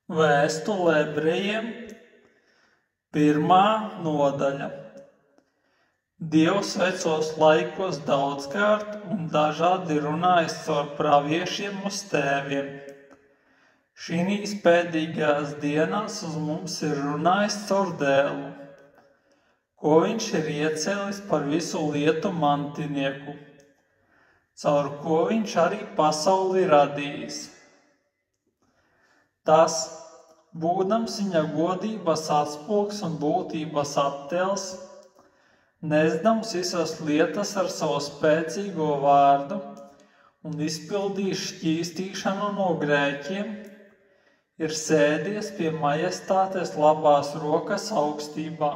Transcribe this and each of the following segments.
Vēstule ebrejiem, 1. nodaļa. Dievs vecos laikos daudzkārt un dažādi runājis caur praviešiem uz tēviem. Šīs pēdīgās dienās uz mums ir runājis caur dēlu, ko viņš ir iecēlis par visu lietu mantinieku, caur ko viņš arī pasauli radījis. Tas, būdams viņa godības atspoguļs un būtības attēls, nesdams visas lietas ar savu spēcīgo vārdu un izpildījis šķīstīšanu no grēkiem, ir sēdies pie majestātes labās rokas augstībā.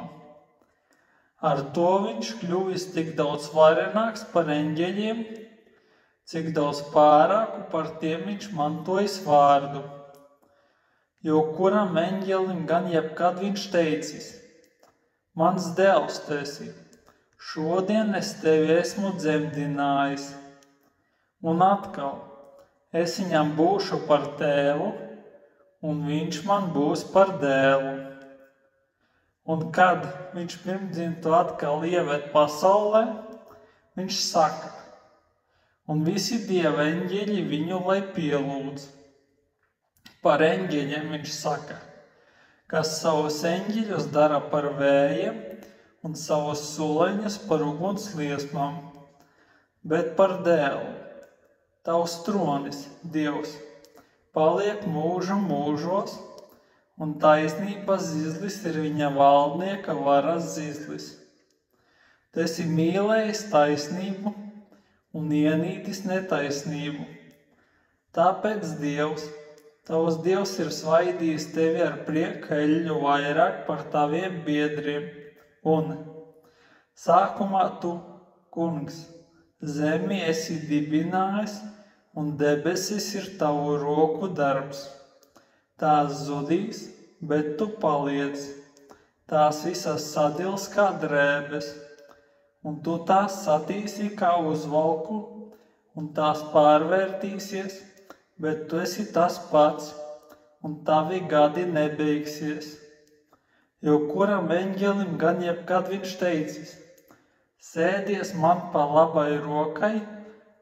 Ar to viņš kļuvis tik daudz varenāks par eņģeļiem, cik daudz pārāku par tiem viņš mantojis vārdu. Jo kuram eņģelim gan jebkad viņš teicis: mans dēls tu esi, šodien es tevi esmu dzemdinājis. Un atkal, es viņam būšu par tēvu, un viņš man būs par dēlu. Un kad viņš pirmdzimtu atkal ieved pasaulē, viņš saka, un visi dieva eņģeļi viņu lai pielūdz. Par eņģeļiem viņš saka, kas savus eņģeļus dara par vējiem un savus suleņus par ugunsliesmām, bet par dēlu. Tavs tronis, Dievs, paliek mūžu mūžos, un taisnības zizlis ir viņa valdnieka varas zizlis. Tu esi mīlējis taisnību un ienīdis netaisnību. Tāpēc Dievs, tavs Dievs ir svaidījis tevi ar prieku eļļu vairāk par taviem biedriem. Un sākumā tu, kungs, zemi esi dibinājis, un debesis ir tavu roku darbs. Tās zudīs, bet tu paliec. Tās visas sadils kā drēbes, un tu tās satīsi kā uzvalku, un tās pārvērtīsies, bet tu esi tas pats, un tavi gadi nebeigsies. Jo kuram eņģelim gan jebkad viņš teicis: sēdies man pa labai rokai,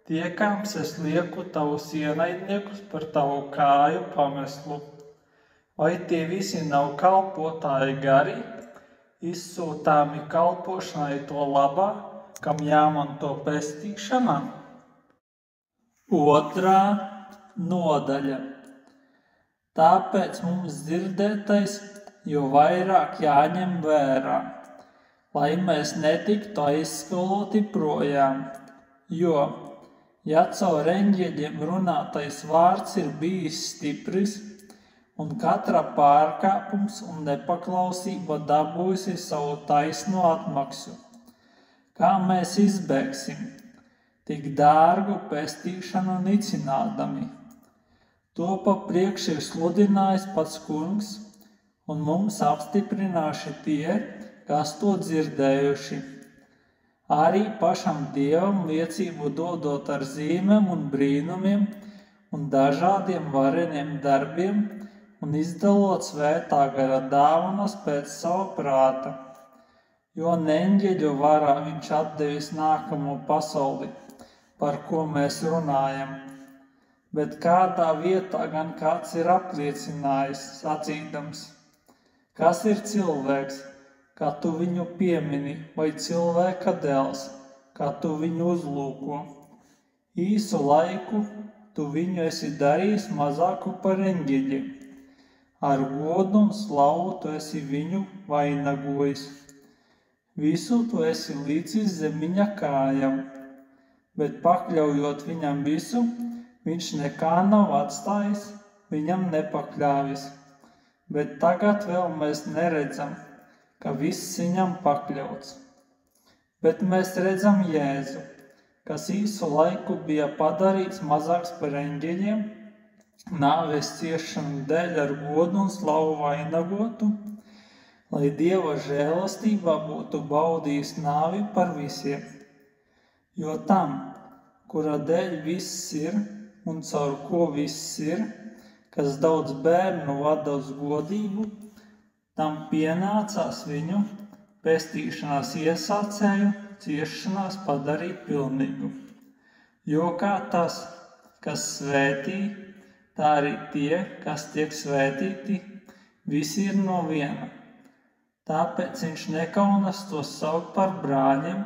tiekams es lieku tavus ienaidniekus par tavu kāju pameslu. Vai tie visi nav kalpotāji gari, izsūtāmi kalpošanai to labā, kam jāmanto pestīšanā? 2. nodaļa. Tāpēc mums dzirdētais jo vairāk jāņem vērā, lai mēs netiktu aizskaloti projām, jo, ja caur eņģeļiem runātais vārds ir bijis stiprs, un katra pārkāpums un nepaklausība dabūjusi savu taisno atmaksu, kā mēs izbēgsim tik dārgu pestīšanu nicinādami? To pa priekš ir sludinājis pats kungs, un mums apstiprināši tie, kas to dzirdējuši. Arī pašam Dievam liecību dodot ar zīmēm un brīnumiem un dažādiem vareniem darbiem un izdalot svētā gara dāvanas pēc sava prāta. Jo ne eņģeļu varā viņš atdevis nākamo pasauli, par ko mēs runājam, bet kādā vietā gan kāds ir apliecinājis, sacīdams: kas ir cilvēks, kā tu viņu piemini, vai cilvēka dēls, kā tu viņu uzlūko? Īsu laiku tu viņu esi darījis mazāku par eņģeļiem. Ar godu un slavu tu esi viņu vainagojis. Visu tu esi līdzis zem viņa kājām, bet pakļaujot viņam visu, viņš nekā nav atstājis, viņam nepakļāvis. Bet tagad vēl mēs neredzam, ka viss viņam pakļauts. Bet mēs redzam Jēzu, kas īsu laiku bija padarīts mazāks par eņģeļiem, nāves ciešanu dēļ ar godu un slavu vainagotu, lai Dieva žēlastībā būtu baudījis nāvi par visiem. Jo tam, kura dēļ viss ir un caur ko viss ir, kas daudz bērnu vada uz godību, tam pienācās viņu pestīšanās iesācēju ciešanās padarīt pilnīgu. Jo kā tas, kas svētī, tā arī tie, kas tiek svētīti, visi ir no viena. Tāpēc viņš nekaunas tos saukt par brāļiem,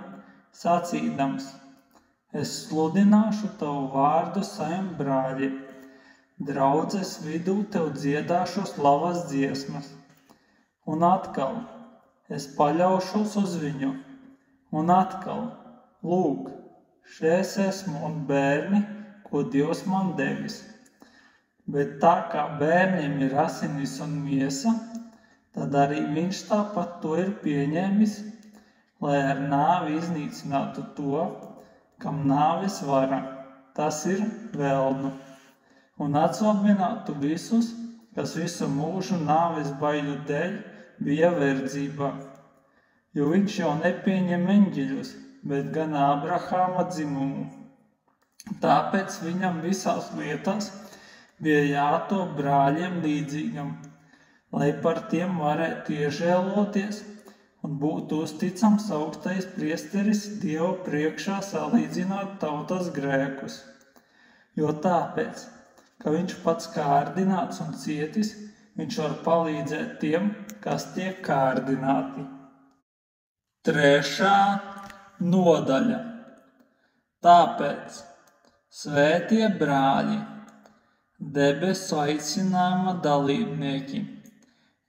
sacīdams: es sludināšu tavu vārdu saviem brāļiem, draudzes vidū tev dziedāšu slavas dziesmas. Un atkal es paļaušos uz viņu, un atkal, lūk, šeit esmu un bērni, ko Dievs man devis. Bet tā kā bērniem ir asinis un miesa, tad arī viņš tāpat to ir pieņēmis, lai ar nāvi iznīcinātu to, kam nāves vara, tas ir velnu, un atslābinātu visus, kas visu mūžu nāves baiļu dēļ bija verdzībā. Jo viņš jau nepieņem eņģeļus, bet gan Ābrahāma dzimumu. Tāpēc viņam visās lietās bija jātop brāļiem līdzīgam, lai par tiem varētu iežēloties un būtu uzticams augstais priesteris Dieva priekšā salīdzināt tautas grēkus. Jo tāpēc, ka viņš pats kārdināts un cietis, viņš var palīdzēt tiem, kas tiek kārdināti. 3. nodaļa. Tāpēc, svētie brāļi, debesu aicinājuma dalībnieki,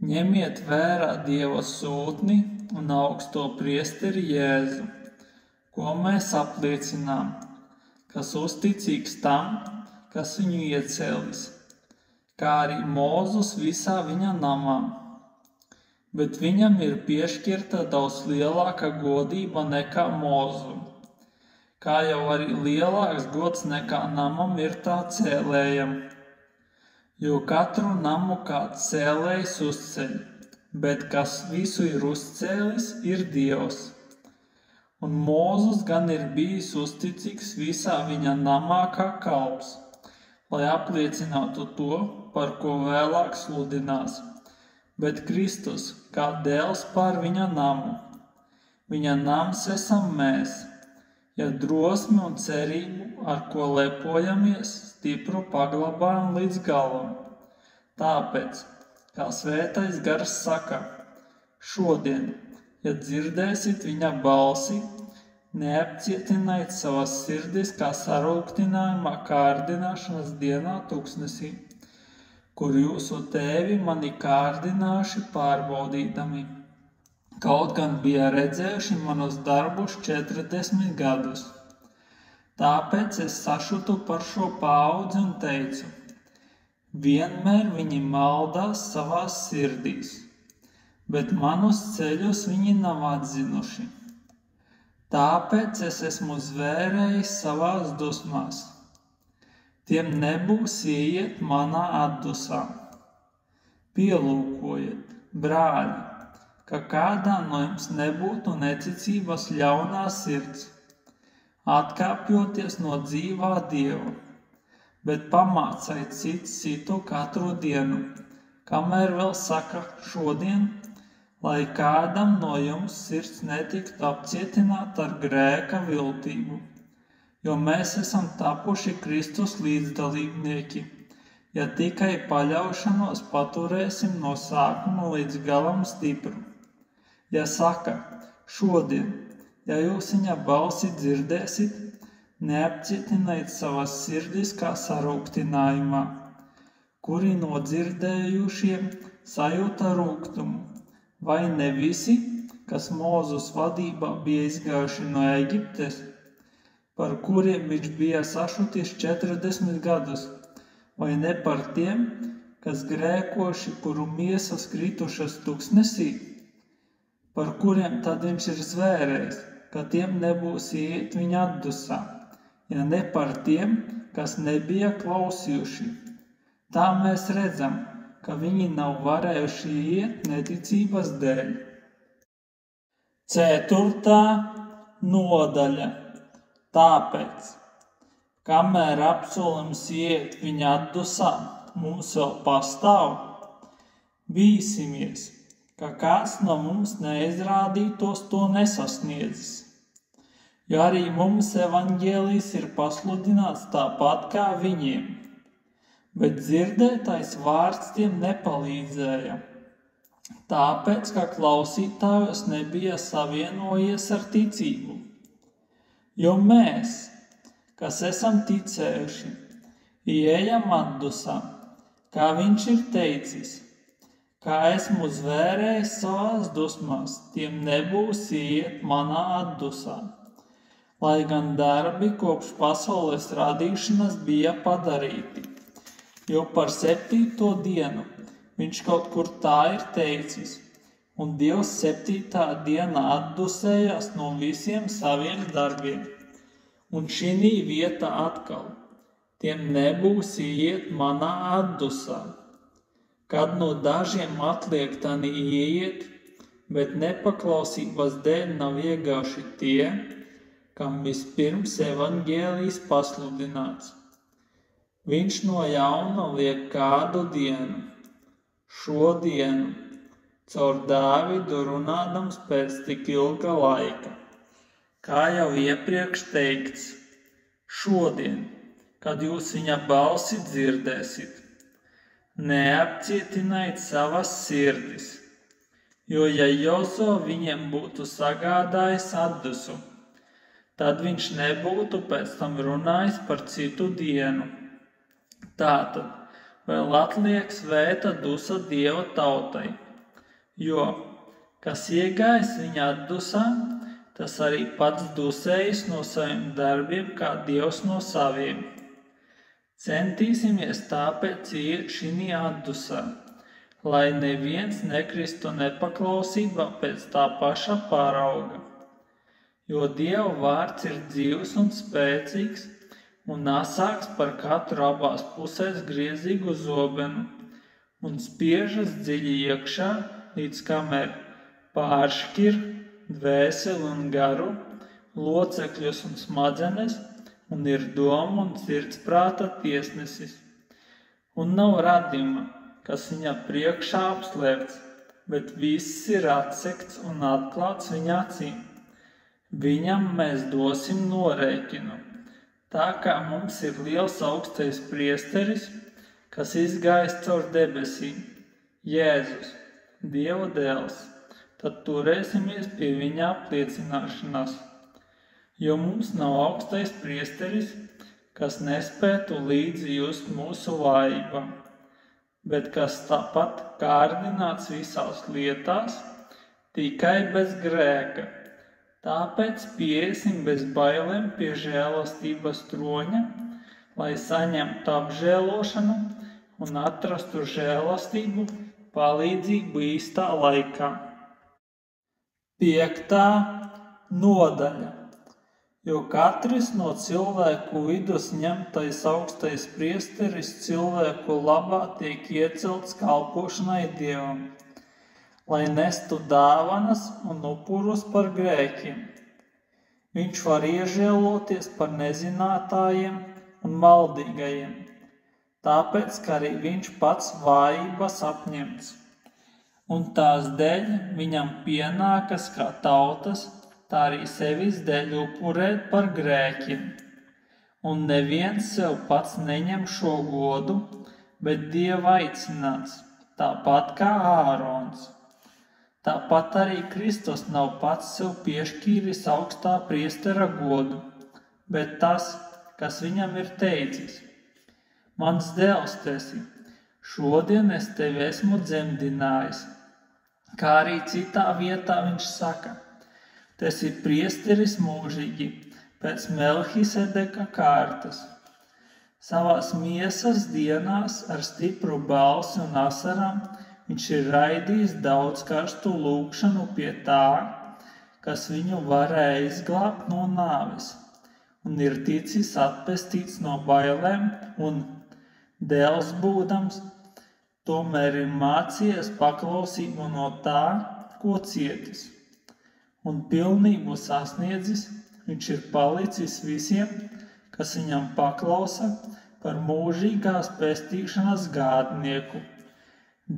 ņemiet vērā Dieva sūtni un augsto priesteri Jēzu, ko mēs apliecinām, kas uzticīgs tam, kas viņu iecēlis, kā arī Mūzus visā viņa namā. Bet viņam ir piešķirta daudz lielāka godība nekā Mūzum, kā jau arī lielāks gods nekā namam ir tā cēlējam. Jo katru namu kāds cēlējs uzceļ, bet kas visu ir uzcēlis, ir Dievs. Un Mūzus gan ir bijis uzticīgs visā viņa namā kā kalps, lai apliecinātu to, par ko vēlāk sludinās. Bet Kristus kā dēls pār viņa namu. Viņa nams esam mēs, ja drosmi un cerību, ar ko lepojamies, stipru paglabājam līdz galam. Tāpēc, kā svētais gars saka, šodien, ja dzirdēsit viņa balsi, neapcietiniet savas sirdis kā sarūktinājumā kārdināšanas dienā tuksnesī, kur jūsu tēvi mani kārdināši pārbaudīdami. Kaut gan bija redzējuši manus darbus 40 gadus. Tāpēc es sašutu par šo paudzi un teicu: vienmēr viņi maldās savās sirdīs, bet manus ceļus viņi nav atzinuši. Tāpēc es esmu zvērējis savās dusmās. Tiem nebūs ieiet manā atdusā. Pielūkojiet, brāļi, ka kādā no jums nebūtu neticības ļaunā sirds, atkāpjoties no dzīvā Dieva, bet pamācēt citu katru dienu, kamēr vēl saka šodien, lai kādam no jums sirds netiktu apcietināta ar grēka viltību. Jo mēs esam tapuši Kristus līdzdalībnieki, ja tikai paļaušanos paturēsim no sākuma līdz galam stipru. Ja saka, šodien, ja jūs viņa balsi dzirdēsit, neapcietiniet savas sirdis kā sarūktinājumā, kuri no dzirdējušiem sajūta rūgtumu, vai ne visi, kas Mūzus vadībā bija izgājuši no Eģiptes, par kuriem viņš bija sašutis 40 gadus, vai ne par tiem, kas grēkoši, kuru miesas kritušas tuksnesī, par kuriem tad viņš ir zvērējis, ka tiem nebūs ieiet viņa atdusā, ja ne par tiem, kas nebija klausījuši. Tā mēs redzam, ka viņi nav varējuši ieiet neticības dēļ. 4. nodaļa. Tāpēc, kamēr apsolījums ieiet viņa atdusā, mums vēl pastāv. Bīsimies, ka kāds no mums neizrādītos to nesasniedzis. Jo arī mums evaņģēlijs ir pasludināts tāpat kā viņiem, bet dzirdētais vārds tiem nepalīdzēja, tāpēc, ka klausītājos nebija savienojies ar ticību. Jo mēs, kas esam ticējuši, ieejam atdusā, kā viņš ir teicis, kā esmu zvērējis savās dusmās, tiem nebūs iet manā atdusā. Lai gan darbi kopš pasaules radīšanas bija padarīti, jo par 7. dienu viņš kaut kur tā ir teicis, un Dievs 7. dienā atdusējās no visiem saviem darbiem. Un šī vieta atkal, tiem nebūs iet manā atdusā. Kad no dažiem atliek tani ieiet, bet nepaklausības dēļ nav iegājuši tie, kam vispirms evaņģēlijs pasludināts. Viņš no jauna liek kādu dienu, šodienu, caur Dāvidu runādams pēc tik ilga laika. Kā jau iepriekš teikts, šodien, kad jūs viņa balsi dzirdēsit, neapcietiniet savas sirdis, jo ja Jozo viņiem būtu sagādājis atdusu, tad viņš nebūtu pēc tam runājis par citu dienu. Tātad vēl atliek svēta dusa Dieva tautai, jo, kas iegājis viņa atdusā, tas arī pats dusējis no saviem darbiem, kā Dievs no saviem. Centīsimies tāpēc iet šī atdusā, lai neviens nekristu nepaklausībā pēc tā paša parauga. Jo Dieva vārds ir dzīvs un spēcīgs un asāks par katru abās pusēs griezīgu zobenu un spiežas dziļi iekšā, līdz kamēr pāršķir dvēseli un garu, locekļus un smadzenes un ir doma un sirdsprāta tiesnesis. Un nav radījuma, kas viņa priekšā apslēpts, bet viss ir atsekts un atklāts viņa acīm. Viņam mēs dosim norēķinu, tā kā mums ir liels augstais priesteris, kas izgājis caur debesīm, Jēzus, Dieva dēls, tad turēsimies pie viņa apliecināšanās, jo mums nav augstais priesteris, kas nespētu līdzi just mūsu vājībām, bet kas tāpat kārdināts visās lietās, tikai bez grēka. Tāpēc pieiesim bez bailēm pie žēlastības troņa, lai saņemtu apžēlošanu un atrastu žēlastību palīdzību īstā laikā. 5. nodaļa. Jo katrs no cilvēku vidus ņemtais augstais priesteris cilvēku labā tiek iecelts kalpošanai Dievam, lai nestu dāvanas un upurus par grēkiem. Viņš var iežēloties par nezinātājiem un maldīgajiem, tāpēc, ka arī viņš pats vājības apņemts. Un tās dēļ viņam pienākas kā tautas, tā arī sevis dēļ upurēt par grēkiem. Un neviens sev pats neņem šo godu, bet Dieva aicināts, tāpat kā Ārons. Tāpat arī Kristus nav pats sev piešķīris augstā priestera godu, bet tas, kas viņam ir teicis: Mans dēls tu esi, šodien es tevi esmu dzemdinājis. Kā arī citā vietā viņš saka: Tu esi priesteris mūžīgi, pēc Melhisedeka kārtas. Savās miesas dienās ar stipru balsi un asarām viņš ir raidījis daudz karstu lūgšanu pie tā, kas viņu varēja izglābt no nāves, un ir ticis atpestīts no bailēm un, dēls būdams, tomēr ir mācījies paklausību no tā, ko cietis, un pilnību sasniedzis viņš ir palicis visiem, kas viņam paklausa, par mūžīgās pestīšanas gādnieku,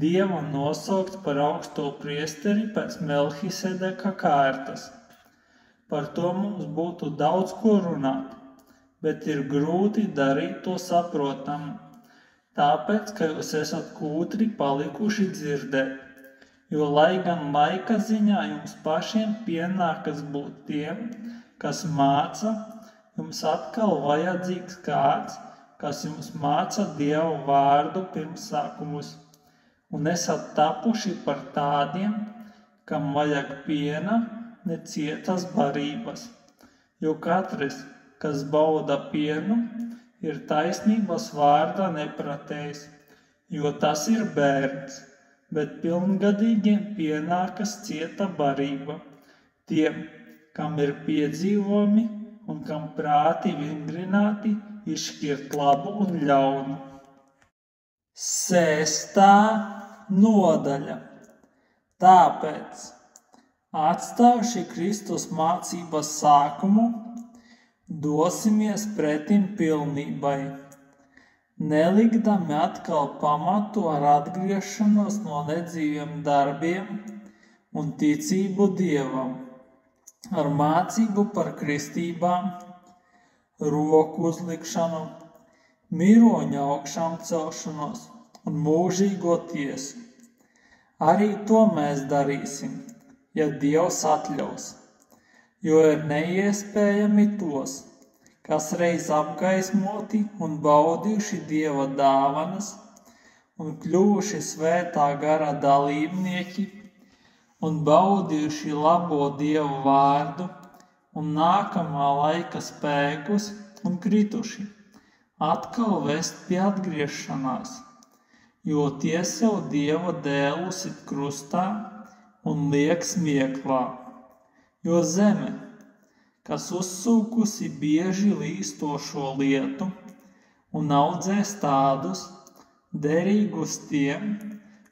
Dieva nosaukts par augsto priesteri pēc Melhisedeka kārtas. Par to mums būtu daudz ko runāt, bet ir grūti darīt to saprotamu, tāpēc, ka jūs esat kūtri palikuši dzirdēt, jo lai gan laika ziņā jums pašiem pienākas būt tiem, kas māca, jums atkal vajadzīgs kāds, kas jums māca Dieva vārdu pirmsākumus, un esat tapuši par tādiem, kam vajag piena, ne cietas barības, jo katrs, kas bauda pienu, ir taisnības vārda nepratējs, jo tas ir bērns, bet pilngadīgiem pienākas cieta barība, tiem, kam ir piedzīvojumi un kam prāti vingrināti izšķirt labu un ļaunu. 6. nodaļa. Tāpēc, atstājuši Kristus mācības sākumu, dosimies pretim pilnībai, nelikdami atkal pamatu ar atgriešanos no nedzīviem darbiem un ticību Dievam, ar mācību par kristībām, roku uzlikšanu, miroņa augšām celšanos un mūžīgo tiesu. Arī to mēs darīsim, ja Dievs atļaus, jo ir neiespējami tos, kas reiz apgaismoti un baudījuši Dieva dāvanas un kļuvuši svētā gara dalībnieki un baudījuši labo Dieva vārdu un nākamā laika spēkus un krituši, atkal vest pie atgriešanās, jo tie sev Dieva dēlu sit krustā un liek smieklā, jo zeme, kas uzsūkusi bieži līstošo lietu un audzēs tādus, derīgus tiem,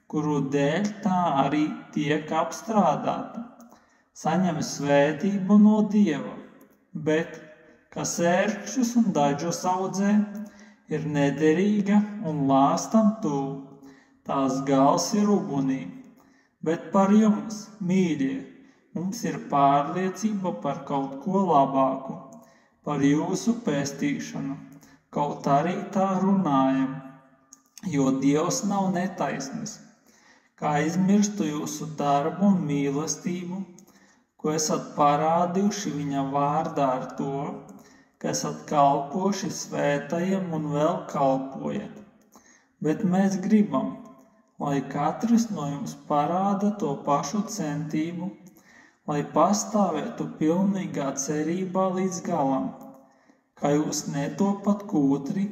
kuru dēļ tā arī tiek apstrādāta, saņem svētību no Dieva, bet, kas ērkšķus un daļus audzē, ir nederīga un lāstam tuvu, tās gals ir ugunī. Bet par jums, mīļie, mums ir pārliecība par kaut ko labāku, par jūsu pestīšanu, kaut arī tā runājam, jo Dievs nav netaisnis, kā aizmirstu jūsu darbu un mīlestību, ko esat parādījuši viņa vārdā ar to, ka esat kalpoši svētajiem un vēl kalpojat. Bet mēs gribam, lai katrs no jums parāda to pašu centību, lai pastāvētu pilnīgā cerībā līdz galam, ka jūs netopat kūtri,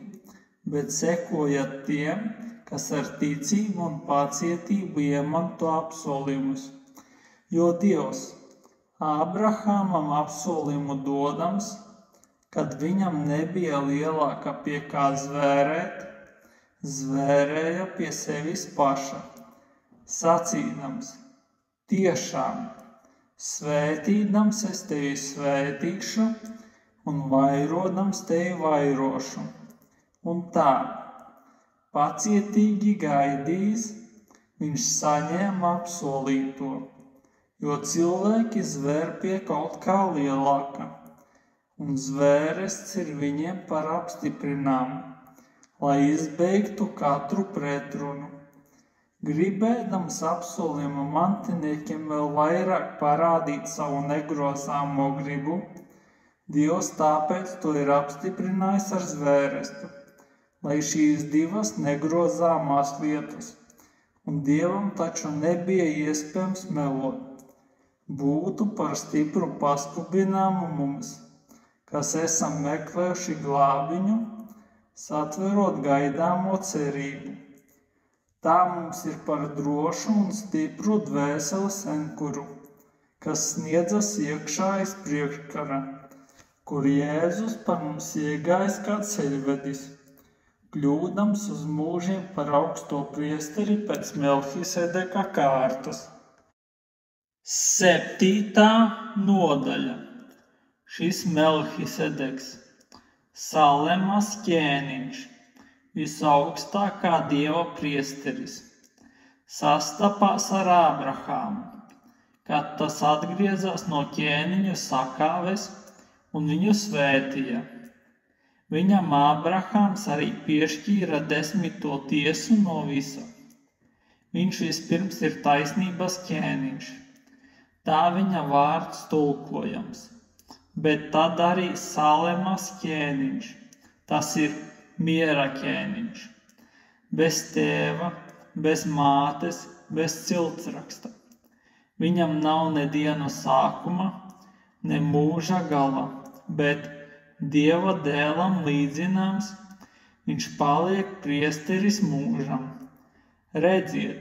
bet sekojat tiem, kas ar ticību un pacietību iemanto apsolījumus. Jo Dievs Ābrahamam apsolījumu dodams, kad viņam nebija lielāka pie kā zvērēt, zvērēja pie sevis paša, sacīdams: tiešām, svētīdams es tevi svētīšu un vairodams tevi vairošu. Un tā, pacietīgi gaidījis, viņš saņēma apsolīto, jo cilvēki zvēr pie kaut kā lielāka, un zvērests ir viņiem par apstiprinājumu, lai izbeigtu katru pretrunu. Gribēdams apsolījuma mantiniekiem vēl vairāk parādīt savu negrozāmo gribu, Dievs tāpēc to ir apstiprinājis ar zvērestu, lai šīs divas negrozāmās lietas, un Dievam taču nebija iespējams melot, būtu par stipru paskubinājumu mums, kas esam meklējuši glābiņu, satverot gaidāmo cerību. Tā mums ir par drošu un stipru dvēseles enkuru, kas sniedzas iekšā aiz priekškara, kur Jēzus par mums iegājis kā ceļvedis, kļūdams uz mūžiem par augsto priesteri pēc Melhisedeka kārtas. 7. nodaļa. Šis Melhisedeks, Salemas ķēniņš, visaugstākā Dieva priesteris, sastapās ar Ābrahāmu, kad tas atgriezās no ķēniņu sakāves un viņu svētīja. Viņam Ābrahāms arī piešķīra 10. tiesu no visa. Viņš vispirms ir taisnības ķēniņš. Tā viņa vārds tulkojams. Bet tad arī Salemas ķēniņš. Tas ir miera ķēniņš. Bez tēva, bez mātes, bez ciltsraksta. Viņam nav ne dienu sākuma, ne mūža gala, bet Dieva dēlam līdzināms, viņš paliek priesteris mūžam. Redziet,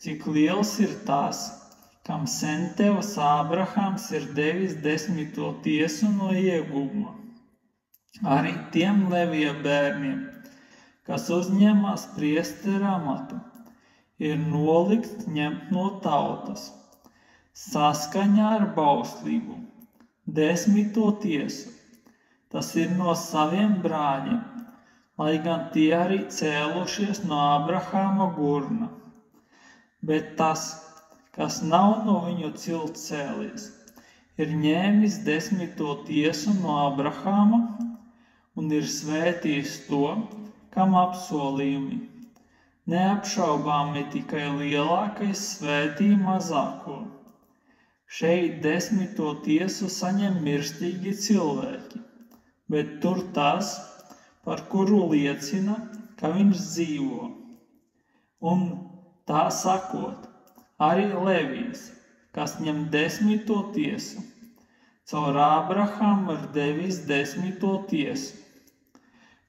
cik liels ir tas, kam sen tevs Ābrahāms ir devis 10. tiesu no ieguvuma. Arī tiem Levija bērniem, kas uzņemās priestera amatu, ir nolikts ņemt no tautas, saskaņā ar bauslību, 10. tiesu. Tas ir no saviem brāļiem, lai gan tie arī cēlušies no Ābrahāma gurna. Bet tas, kas nav no viņu cilts cēlies, ir ņēmis 10. tiesu no Ābrahāma un ir svētījis to, kam apsolījumi. Neapšaubāmi tikai lielākais svētī mazāko. Šeit 10. tiesu saņem mirstīgi cilvēki. Bet tur tas, par kuru liecina, ka viņš dzīvo. Un tā sakot, arī Levijs, kas ņem 10. tiesu, caur Ābrahāmu ir devis 10. tiesu,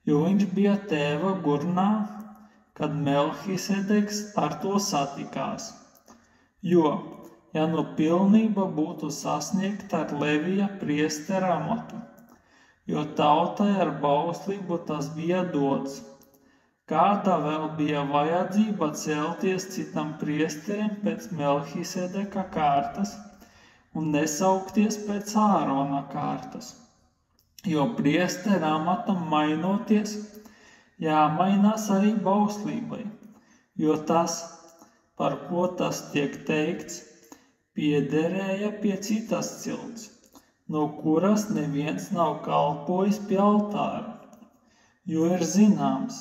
jo viņš bija tēva gurnā, kad Melhisedeks ar to satikās. Jo, ja nu pilnība būtu sasniegta ar Levija priestera amatu, jo tautai ar bauslību tas bija dots. Kāda vēl bija vajadzība celties citam priesterim pēc Melhisedeka kārtas un nesaukties pēc Ārona kārtas? Jo priestera amatam mainoties, jāmainās arī bauslībai, jo tas, par ko tas tiek teikts, piederēja pie citas cilts, no kuras neviens nav kalpojis pie altāra, jo ir zināms,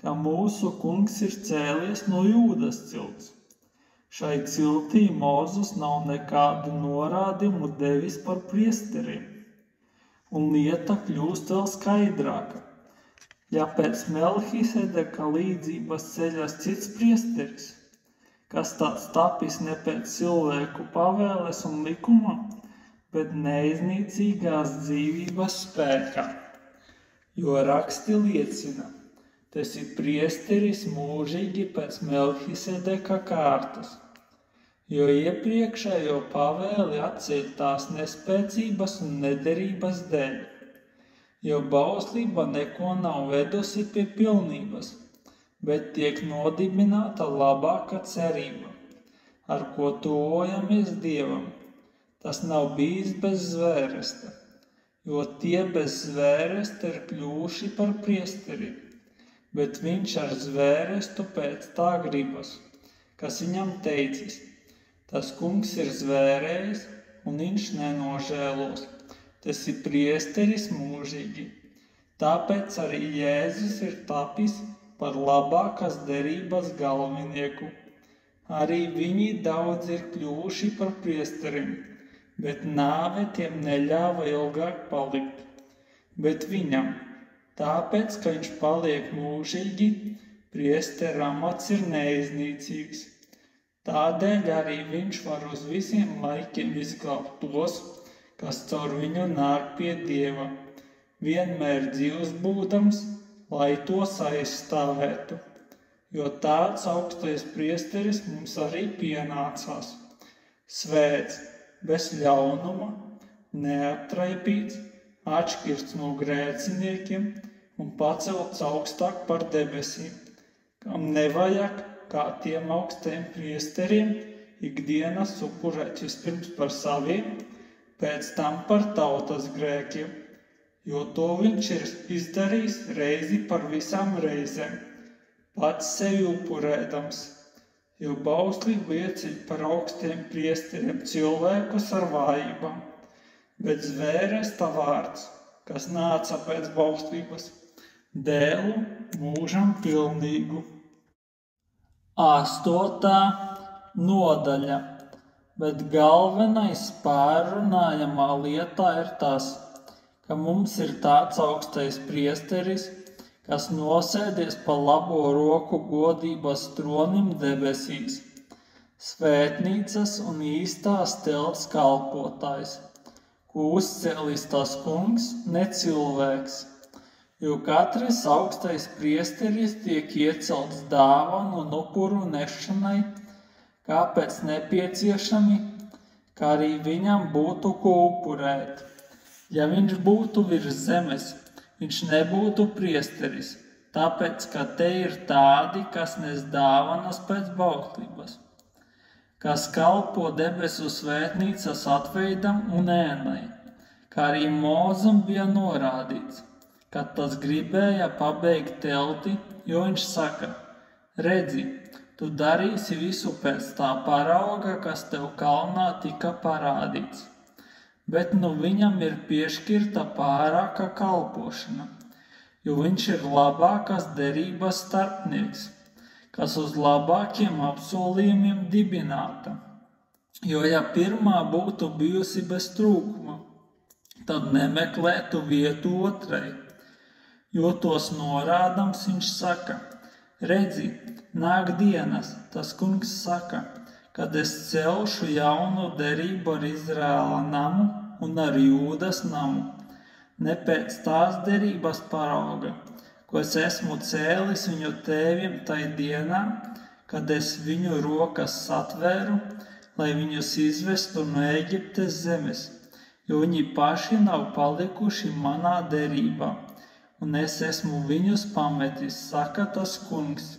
ka mūsu kungs ir cēlies no Jūdas cilts. Šai ciltī Mozus nav nekādu norādimu devis par priesteriem, un lieta kļūst vēl skaidrāka. Ja pēc Melhisedeka līdzības ceļas cits priesteris, kas tāds tapis ne pēc cilvēku pavēles un likuma, bet neiznīcīgās dzīvības spēkā. Jo raksti liecina, tas ir priesteris mūžīgi pēc Melhisedeka kārtas, jo iepriekšējo pavēli atceļ tās nespēcības un nederības dēļ, jo bauslība neko nav vedusi pie pilnības, bet tiek nodibināta labāka cerība, ar ko tuvojamies Dievam. Tas nav bijis bez zvēresta, jo tie bez zvēresta ir kļuvuši par priesteriem, bet viņš ar zvērestu pēc tā gribas, kas viņam teicis, tas kungs ir zvērējis un viņš nenožēlos, tas ir priesteris mūžīgi. Tāpēc arī Jēzus ir tapis par labākas derības galvenieku. Arī viņi daudz ir kļuvuši par priesteriem, bet nāve tiem neļāva ilgāk palikt. Bet viņam, tāpēc, ka viņš paliek mūžīgi, priestera amats ir neiznīcīgs. Tādēļ arī viņš var uz visiem laikiem izglābt tos, kas caur viņu nāk pie Dieva, vienmēr dzīvs būdams, lai tos aizstāvētu. Jo tāds augstais priesteris mums arī pienācās. Svēts, bez ļaunuma, neaptraipīts, atšķirts no grēciniekiem un pacelts augstāk par debesīm, kam nevajag, kā tiem augstiem priesteriem, ikdienas upurēt vispirms par saviem, pēc tam par tautas grēkiem, jo to viņš ir izdarījis reizi par visām reizēm, pats sevi upurēdams, jo bauslība ieceļ par augstiem priesteriem cilvēkus ar vājībām, bet zvēresta vārds, kas nāca pēc bauslības, dēlu mūžam pilnīgu. 8. nodaļa. Bet galvenais pārrunājamā lietā ir tas, ka mums ir tāds augstais priesteris, kas nosēdies pa labo roku godības tronim debesīs, svētnīcas un īstās telts kalpotājs, ko uzcēlis tas kungs, ne cilvēks, jo katrs augstais priesteris tiek iecelts dāvanu un upuru nešanai, kāpēc nepieciešami, kā arī viņam būtu ko upurēt. Ja viņš būtu virs zemes, viņš nebūtu priesteris, tāpēc, ka te ir tādi, kas nes dāvanas pēc bauslības, kas kalpo debesu svētnīcas atveidam un ēnai, kā arī Mūzum bija norādīts, kad tas gribēja pabeigt telti, jo viņš saka, redzi, tu darīsi visu pēc tā parauga, kas tev kalnā tika parādīts. Bet nu viņam ir piešķirta pārāka kalpošana, jo viņš ir labākās derības starpnieks, kas uz labākiem apsolījumiem dibināta. Jo ja pirmā būtu bijusi bez trūkuma, tad nemeklētu vietu otrai, jo tos norādams viņš saka, redzi, nāk dienas, tas kungs saka, kad es celšu jaunu derību ar Izraēla namu un ar Jūdas namu, ne pēc tās derības parauga, ko es esmu cēlis viņu tēviem tai dienā, kad es viņu rokas satvēru, lai viņus izvestu no Eģiptes zemes, jo viņi paši nav palikuši manā derībā, un es esmu viņus pametis, saka tas kungs.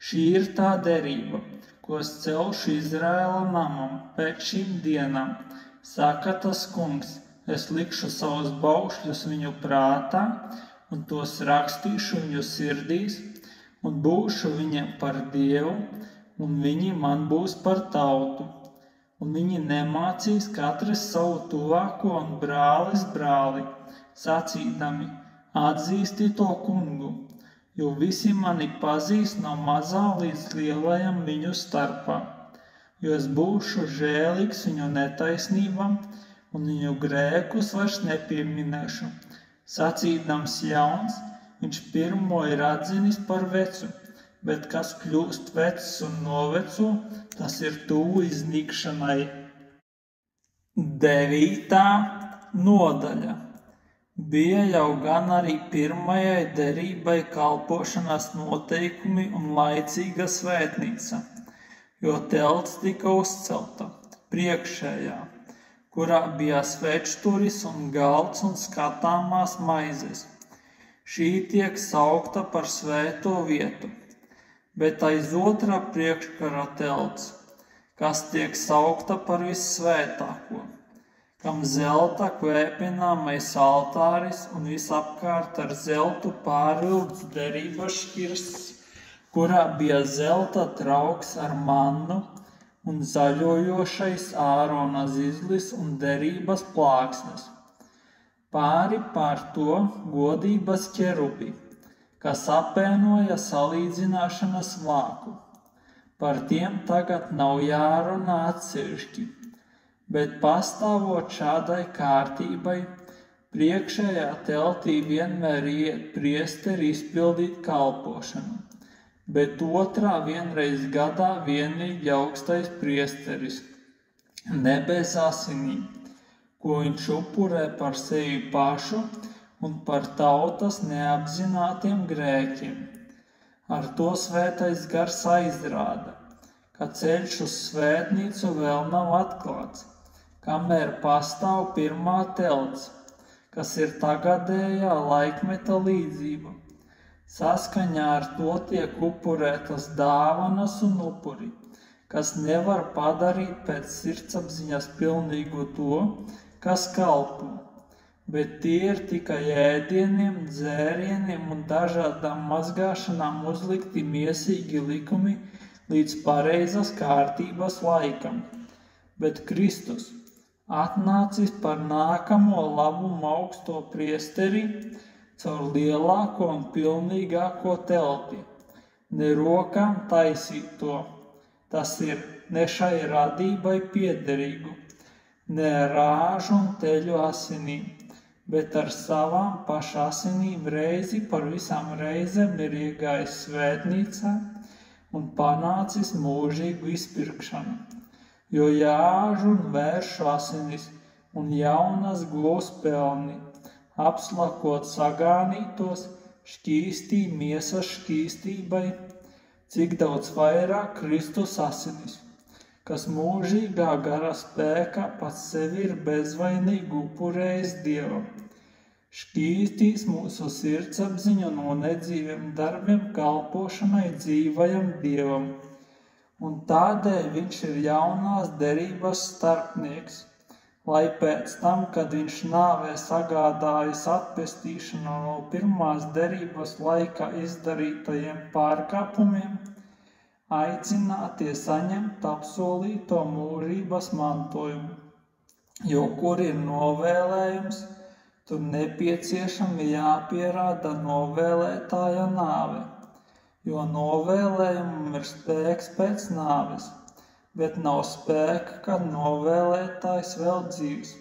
Šī ir tā derība, ko es celšu Izraēla namam pēc šīm dienām, saka tas kungs, es likšu savus baušļus viņu prātā un tos rakstīšu viņu sirdīs un būšu viņiem par Dievu un viņi man būs par tautu. Un viņi nemācīs katrs savu tuvāko un brālis brāli, sacīdami, atzīsti to kungu, jo visi mani pazīst no mazā līdz lielajam viņu starpā, jo es būšu žēlīgs viņu netaisnībām un viņu grēkus vairs nepieminēšu. Sacīdams jauns, viņš pirmo ir atzinis par vecu, bet kas kļūst vecs un noveco, tas ir tuvu iznīkšanai. 9. nodaļa. Bija jau gan arī pirmajai derībai kalpošanas noteikumi un laicīga svētnīca, jo telts tika uzcelta, priekšējā, kurā bija svečturis un galds un skatāmās maizes. Šī tiek saukta par svēto vietu, bet aiz otrā priekškara telts, kas tiek saukta par vissvētāko, kam zelta kvēpināmais altāris un visapkārt ar zeltu pārvilkts derības šķirsts, kurā bija zelta trauks ar mannu un zaļojošais Ārona zizlis un derības plāksnes. Pāri pār to godības ķerubi, kas apēnoja salīdzināšanas vāku. Par tiem tagad nav jārunā atsevišķi, bet pastāvot šādai kārtībai, priekšējā teltī vienmēr iet priesteri izpildīt kalpošanu, bet otrā vienreiz gadā vienīgi augstais priesteris, ne bez asinīm, ko viņš upurē par sevi pašu un par tautas neapzinātiem grēkiem. Ar to svētais gars aizrāda, ka ceļš uz svētnīcu vēl nav atklāts, kamēr pastāv pirmā telts, kas ir tagadējā laikmeta līdzība. Saskaņā ar to tiek upurētas dāvanas un upuri, kas nevar padarīt pēc sirdsapziņas pilnīgu to, kas kalpo, bet tie ir tikai ēdieniem, dzērieniem un dažādām mazgāšanām uzlikti miesīgi likumi līdz pareizas kārtības laikam. Bet Kristus, atnācis par nākamo labumu augsto priesteri, caur lielāko un pilnīgāko telti, ne rokām taisīto, tas ir ne šai radībai piederīgu, ne rāžu un teļu asinīm, bet ar savām pašu asinīm reizi par visām reizēm ir iegājis svētnīcā un panācis mūžīgu izpirkšanu. Jo jāžu un vēršu asinis un jaunas gūs pelni, apslakot sagānītos, šķīstī miesas šķīstībai, cik daudz vairāk Kristus asinis, kas mūžīgā gara spēkā pats sevi ir bezvainīgi upurējis Dievam, šķīstīs mūsu sirdsapziņu no nedzīviem darbiem kalpošanai dzīvajam Dievam. Un tādēļ viņš ir jaunās derības starpnieks, lai pēc tam, kad viņš nāvē sagādājis atpestīšanu no pirmās derības laikā izdarītajiem pārkāpumiem, aicinātie saņemt apsolīto mūžības mantojumu. Jo kur ir novēlējums, tur nepieciešami jāpierāda novēlētāja nāve. Jo novēlējumam ir spēks pēc nāves, bet nav spēka, kad novēlētājs vēl dzīvs.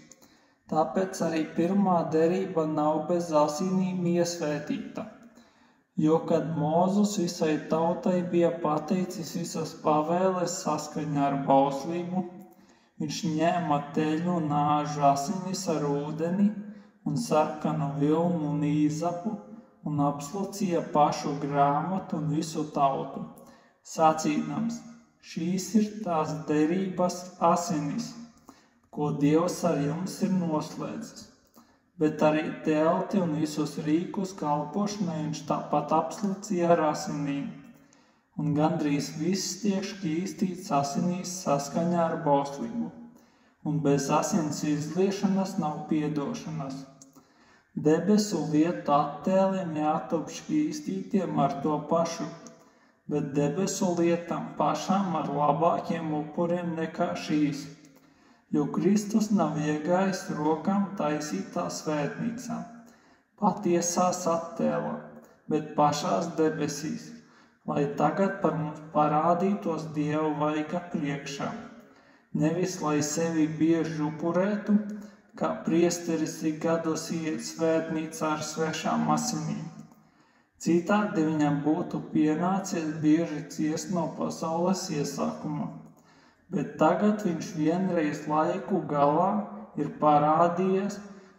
Tāpēc arī pirmā derība nav bez asinīm iesvētīta. Jo, kad Mozus visai tautai bija pateicis visas pavēles saskaņā ar bauslību, viņš ņēma teļu un āžu asinis ar ūdeni un sarkanu vilnu un īzapu, un apslacīja pašu grāmatu un visu tautu, sacīdams, šīs ir tās derības asinis, ko Dievs ar jums ir noslēdzis, bet arī telti un visus rīkus kalpošanai viņš tāpat apslacīja ar asinīm, un gandrīz viss tiek šķīstīts asinīs saskaņā ar bauslību, un bez asins izliešanas nav piedošanas. Debesu lietu attēliem jātop šķīstītiem ar to pašu, bet debesu lietām pašām ar labākiem upuriem nekā šīs, jo Kristus nav iegājis rokām taisītā svētnīcā, patiesās attēlā, bet pašās debesīs, lai tagad par mums parādītos Dieva vaiga priekšā, nevis lai sevi bieži upurētu, kā priesteris ik gados iet svētnīcā ar svešām asinīm. Citādi viņam būtu pienācies bieži ciest no pasaules iesākuma, bet tagad viņš vienreiz laiku galā ir parādījies,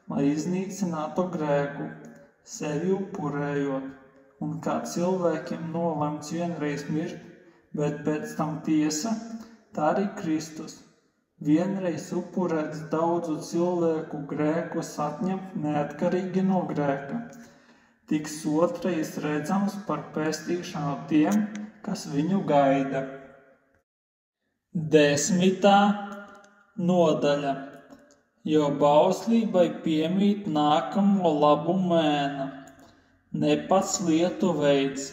lai iznīcinātu grēku, sevi upurējot, un kā cilvēkiem nolemts vienreiz mirt, bet pēc tam tiesa, tā arī Kristus. Vienreiz upurēts daudzu cilvēku grēkus atņemt neatkarīgi no grēka. Tiks otrais redzams par pestīšanu tiem, kas viņu gaida. 10. nodaļa. Jo bauslībai piemīt nākamo labumu ēna, ne pats lietu veids,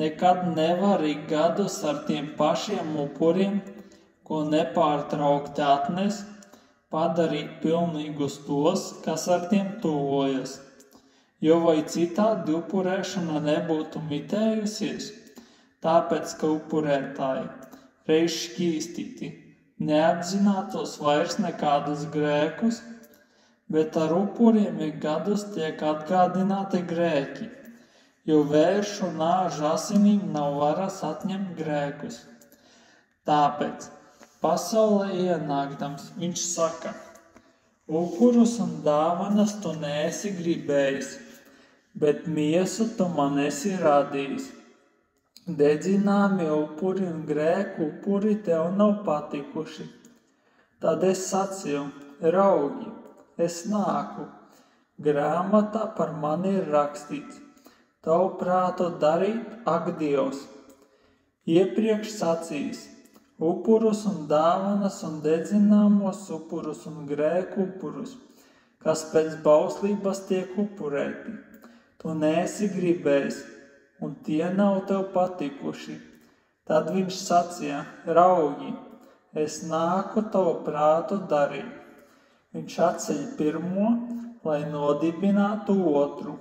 nekad nevar ik gadus ar tiem pašiem upuriem, ko nepārtraukti atnes, padarīt pilnīgus tos, kas ar tiem tuvojas. Jo vai citādi upurēšana nebūtu mitējusies, tāpēc, ka upurētāji reiz šķīstīti neapzinātos vairs nekādus grēkus, bet ar upuriem ik gadus tiek atgādināti grēki, jo vēršu nāžu asinīm nav varas atņemt grēkus. Tāpēc pasaulē ienākdams viņš saka, upurus un dāvanas tu neesi gribējis, bet miesu tu man esi radījis. Dedzināmi upuri un grēku upuri tev nav patikuši. Tad es sacīju, raugi, es nāku, grāmatā par mani ir rakstīts, tavu prātu darīt, ak Dievs. Iepriekš sacījis, upurus un dāvanas un dedzināmos upurus un grēku upurus, kas pēc bauslības tiek upurēti. Tu neesi gribējis, un tie nav tev patikuši. Tad viņš sacīja: raugi, es nāku tavu prātu darīt. Viņš atceļ pirmo, lai nodibinātu otru.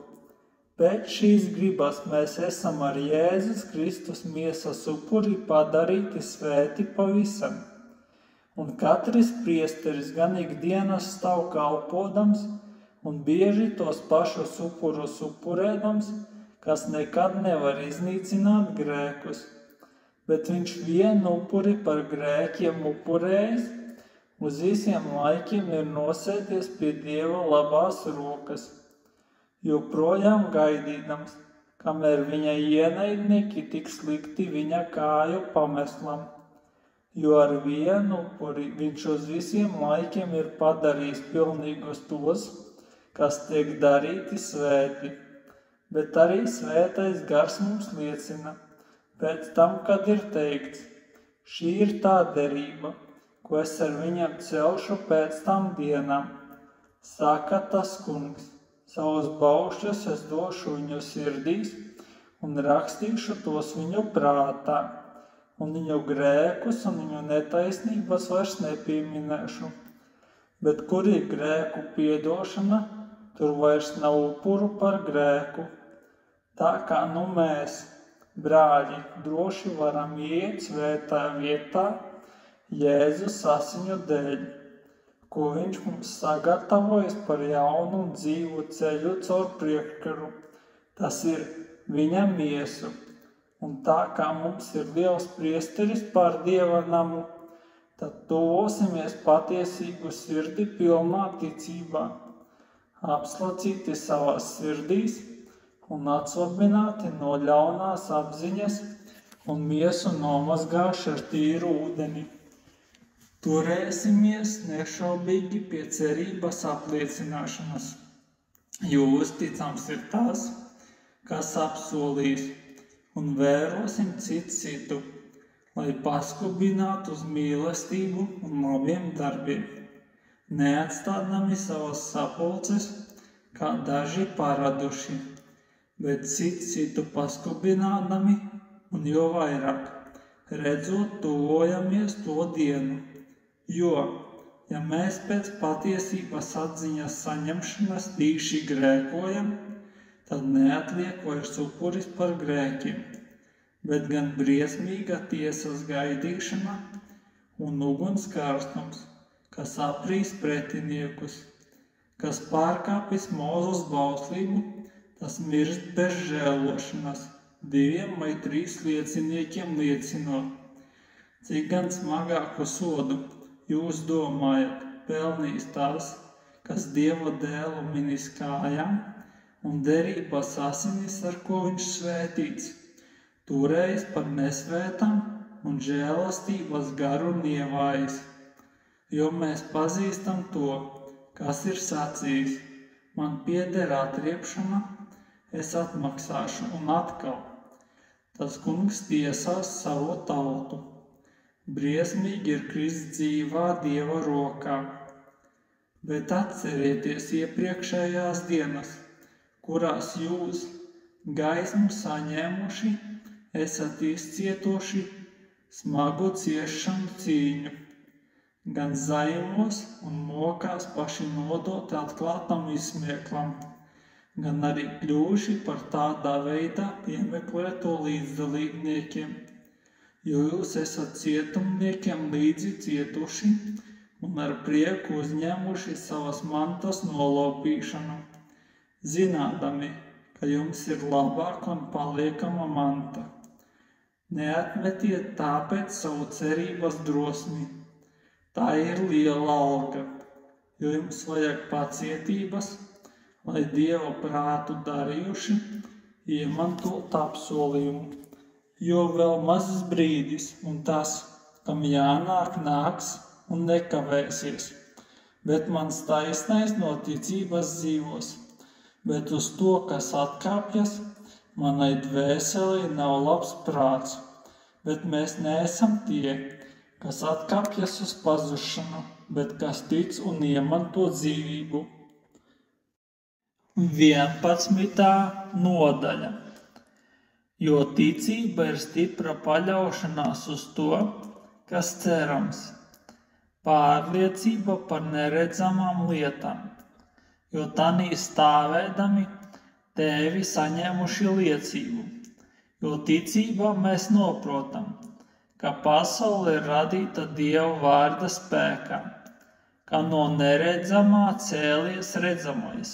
Pēc šīs gribas mēs esam ar Jēzus Kristus miesas upuri padarīti svēti pavisam. Un katrs priesteris gan ikdienas stāv kalpodams un bieži tos pašus upurus upurēdams, kas nekad nevar iznīcināt grēkus. Bet viņš vienu upuri par grēkiem upurējis, uz visiem laikiem ir nosēdies pie Dieva labās rokas, joprojām gaidīdams, kamēr viņa ienaidnieki tiks likti viņa kāju pameslam. Jo ar vienu upuri viņš uz visiem laikiem ir padarījis pilnīgus tos, kas tiek darīti svēti. Bet arī svētais gars mums liecina, pēc tam, kad ir teikts: šī ir tā derība, ko es ar viņiem celšu pēc tām dienām. Saka tas kungs: savus baušļus es došu viņu sirdīs un rakstīšu tos viņu prātā, un viņu grēkus un viņu netaisnības vairs nepieminēšu. Bet kur ir grēku piedošana, tur vairs nav upuru par grēku. Tā kā nu mēs, brāļi, droši varam iet svētā vietā Jēzus asiņu dēļ, ko viņš mums sagatavojas par jaunu un dzīvu ceļu caur priekškaru. Tas ir viņa miesu. Un tā kā mums ir liels priesteris pār Dieva namu, tad tuvosimies patiesīgu sirdi pilnā ticībā, apslacīti savās sirdīs un atslabināti no ļaunās apziņas un miesu nomazgāšu ar tīru ūdeni. Turēsimies nešaubīgi pie cerības apliecināšanas, jo uzticams ir tas, kas apsolījis, un vērosim citu, lai paskubinātu uz mīlestību un labiem darbiem, neatstādami savas sapulces, kā daži paraduši, bet citu paskubinādami un jo vairāk, redzot tuvojamies to dienu. Jo, ja mēs pēc patiesības atziņas saņemšanas tīši grēkojam, tad neatliek vairs upuris par grēkiem, bet gan briesmīga tiesas gaidīšana un ugunskārstums, kas aprīs pretiniekus, kas pārkāpis Mūzes bauslību, tas mirst bez žēlošanas, 2 vai 3 lieciniekiem liecinot. Cik gan smagāku sodu jūs domājat, pelnīs tas, kas Dieva dēlu minis kājām un derības asinis, ar ko viņš svētīts, turējis par nesvētam un žēlastības garu nievājis. Jo mēs pazīstam to, kas ir sacījis: man pieder atriepšana, es atmaksāšu un atkal. Tas kungs tiesās savu tautu. Briesmīgi ir krist dzīvā Dieva rokā. Bet atcerieties iepriekšējās dienas, kurās jūs, gaismu saņēmuši, esat izcietoši smagu ciešanu cīņu, gan zaimos un mokās paši nodot atklātam izsmieklam, gan arī kļuvuši par tādā veidā piemeklēto līdzdalībniekiem, jo jūs esat cietumniekiem līdzi cietuši un ar prieku uzņēmuši savas mantas nolaupīšanu, zinādami, ka jums ir labāka un paliekama manta. Neatmetiet tāpēc savu cerības drosmi. Tā ir liela alga, jo jums vajag pacietības, lai Dieva prātu darījuši iemantot apsolījumu. Jo vēl mazs brīdis, un tas, kam jānāk, nāks un nekavēsies. Bet mans taisnais no ticības dzīvos. Bet uz to, kas atkāpjas, manai dvēselei nav labs prāts. Bet mēs neesam tie, kas atkāpjas uz pazušanu, bet kas tic un iemanto dzīvību. 11. nodaļa. Jo ticība ir stipra paļaušanās uz to, kas cerams, pārliecība par neredzamām lietām, jo tanī stāvēdami tevi saņēmuši liecību. Jo ticībā mēs noprotam, ka pasaule ir radīta Dieva vārda spēkā, ka no neredzamā cēlies redzamais.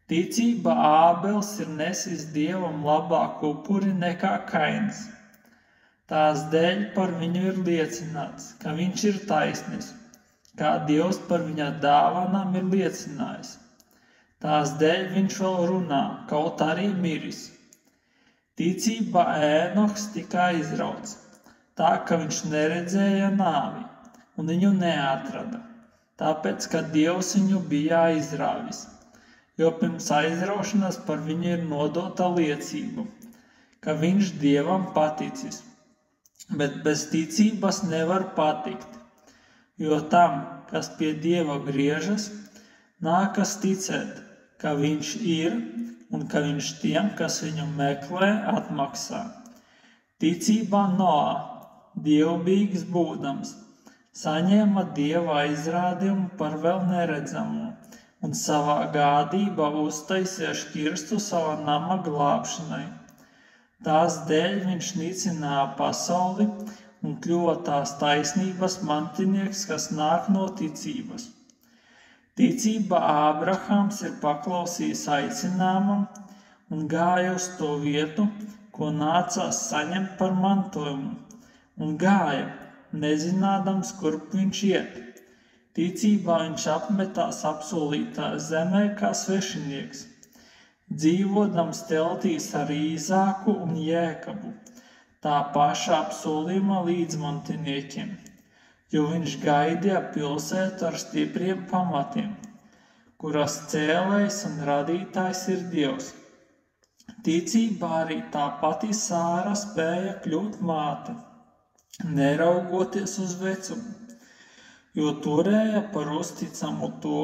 Ticībā Ābels ir nesis Dievam labāku upuri nekā Kains. Tās dēļ par viņu ir liecināts, ka viņš ir taisnis, kā Dievs par viņa dāvanām ir liecinājis. Tās dēļ viņš vēl runā, kaut arī miris. Ticībā Ēnoks tika aizrauts, tā ka viņš neredzēja nāvi un viņu neatrada, tāpēc, ka Dievs viņu bija aizrāvis. Jo pirms aizraušanas par viņu ir nodota liecība, ka viņš Dievam paticis, bet bez ticības nevar patikt, jo tam, kas pie Dieva griežas, nākas ticēt, ka viņš ir un ka viņš tiem, kas viņu meklē, atmaksā. Ticībā Noā, dievbijīgs būdams, saņēma Dieva aizrādījumu par vēl neredzamo, un savā gādībā uztaisīja šķirstu sava nama glābšanai. Tās dēļ viņš nicināja pasauli un kļuva tās taisnības mantinieks, kas nāk no ticības. Ticībā Ābrahams ir paklausījis aicinājumam un gāja uz to vietu, ko nācās saņemt par mantojumu, un gāja, nezinādams, kurp viņš iet. Ticībā viņš apmetās apsolītā zemē kā svešinieks, dzīvodams teltīs ar Īzāku un Jēkabu, tā paša apsolījuma līdzmantiniekiem, jo viņš gaidīja pilsētu ar stipriem pamatiem, kuras cēlējs un radītājs ir Dievs. Ticībā arī tā pati Sāra spēja kļūt māte, neraugoties uz vecumu, jo turēja par uzticamu to,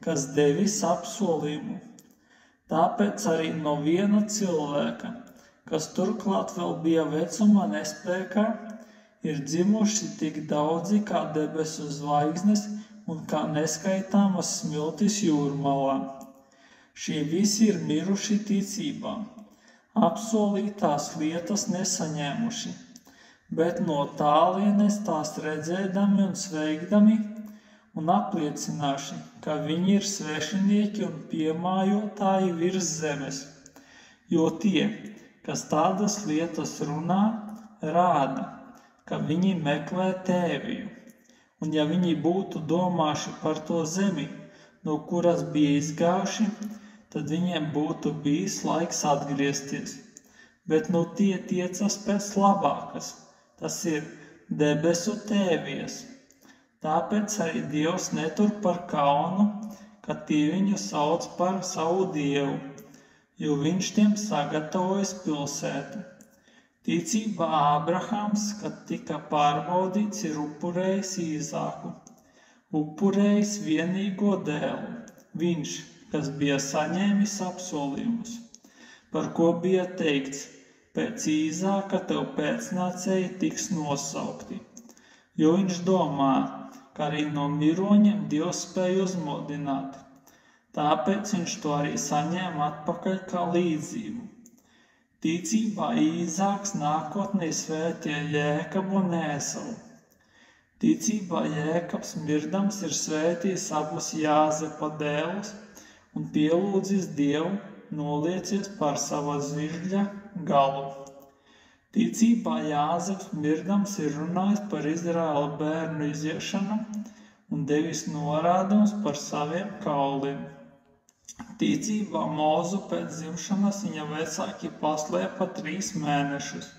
kas devis apsolījumu. Tāpēc arī no viena cilvēka, kas turklāt vēl bija vecuma nespēkā, ir dzimuši tik daudzi kā debesu zvaigznes un kā neskaitāmas smiltis jūrmalā. Šie visi ir miruši ticībā, apsolītās lietas nesaņēmuši, bet no tālienes tās redzēdami un sveikdami un apliecināši, ka viņi ir svešinieki un piemājotāji virs zemes, jo tie, kas tādas lietas runā, rāda, ka viņi meklē tēviju, un ja viņi būtu domājuši par to zemi, no kuras bija izgājuši, tad viņiem būtu bijis laiks atgriezties, bet nu tie tiecas pēc labākas. Tas ir debesu tēvies. Tāpēc arī Dievs netur par kaunu, ka tie viņu sauc par savu Dievu, jo viņš tiem sagatavojas pilsētu. Ticībā Ābrahams, kad tika pārbaudīts, ir upurējis Īzāku, upurējis vienīgo dēlu, viņš, kas bija saņēmis apsolījumus, par ko bija teikts, pēc Īzāka tev pēcnācēji tiks nosaukti, jo viņš domā, ka arī no miroņiem Dievs spēj uzmodināt. Tāpēc viņš to arī saņēma atpakaļ kā līdzību. Ticībā Īzāks nākotnē svētīja Jēkabu un Ēsavu. Ticībā Jēkabs mirdams ir svētījis abus Jāzepa dēlus un pielūdzis Dievu, noliecies par sava zviļļa galu. Ticībā Jāzeps mirdams ir runājis par Izraēla bērnu iziešanu un devis norādums par saviem kauliem. Ticībā Mozu pēc dzimšanas viņa vecāki paslēpa 3 mēnešus,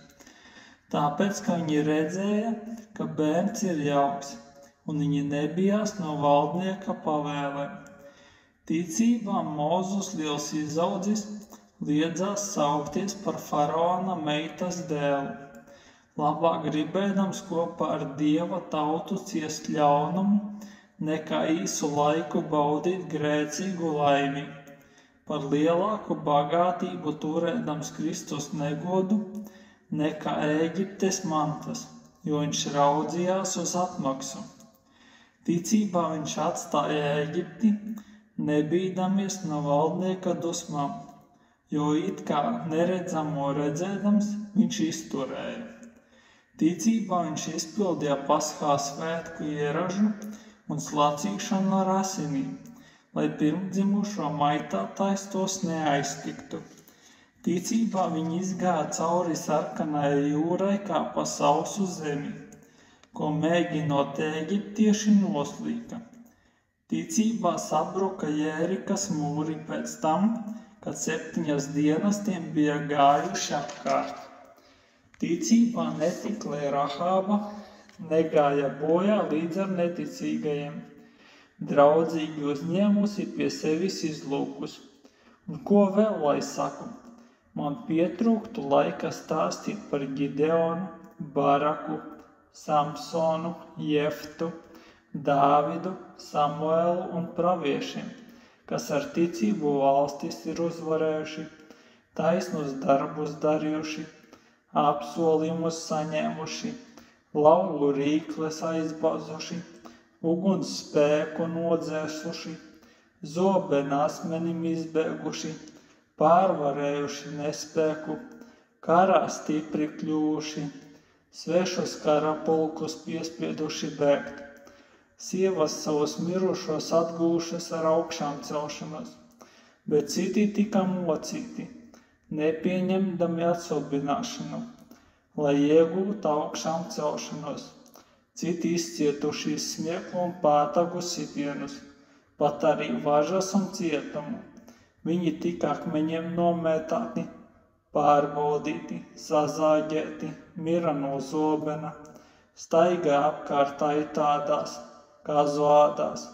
tāpēc, ka viņi redzēja, ka bērns ir jauks, un viņi nebijās no valdnieka pavēlēm. Ticībā Mozus liels izaudzis liedzās saukties par faraona meitas dēlu, labāk gribēdams kopā ar Dieva tautu ciest ļaunumu, nekā īsu laiku baudīt grēcīgu laimi. par lielāku bagātību turēdams Kristus negodu nekā Ēģiptes mantas, jo viņš raudzījās uz atmaksu. Ticībā viņš atstāja Ēģipti, nebīdamies no valdnieka dusmām, jo it kā neredzamo redzēdams viņš izturēja. Ticībā viņš izpildīja Paskā svētku ieražu un slacīšanu ar asinīm, lai pirmdzimušo maitātais tos neaiztiktu. Ticībā viņi izgāja cauri sarkanai jūrai kā pa sausu zemi, ko mēģinot eģiptieši noslīka. Ticībā sabruka Jērikas mūri pēc tam, kad 7 dienas tiem bija gājuši apkārt. Ticībā netiklē Rahāba negāja bojā līdz ar neticīgajiem, draudzīgi uzņēmusi pie sevis izlūkus. Un ko vēl lai saku? Man pietrūktu laika stāstīt par Gideonu, Baraku, Samsonu, Jeftu, Dāvidu, Samuelu un praviešiem, kas ar ticību valstis ir uzvarējuši, taisnus darbus darījuši, apsolījumus saņēmuši, laugu rīkles aizbāzuši, uguns spēku nodzēsuši, zobenu asmenim izbēguši, pārvarējuši nespēku, karā stipri kļuvuši, svešus karapulkus piespieduši bēgt, sievas savus mirušos atgūšas ar augšām celšanos, bet citi tika mocīti, nepieņemdami atsobināšanu, lai iegūtu augšām celšanos. Citi izcietuši smieklu un pātagu sitienus, pat arī važas un cietumu. Viņi tika akmeņiem nomētāti, pārbaudīti, sazāģēti, mira no zobena, staigā apkārt aitādās, kazu ādās,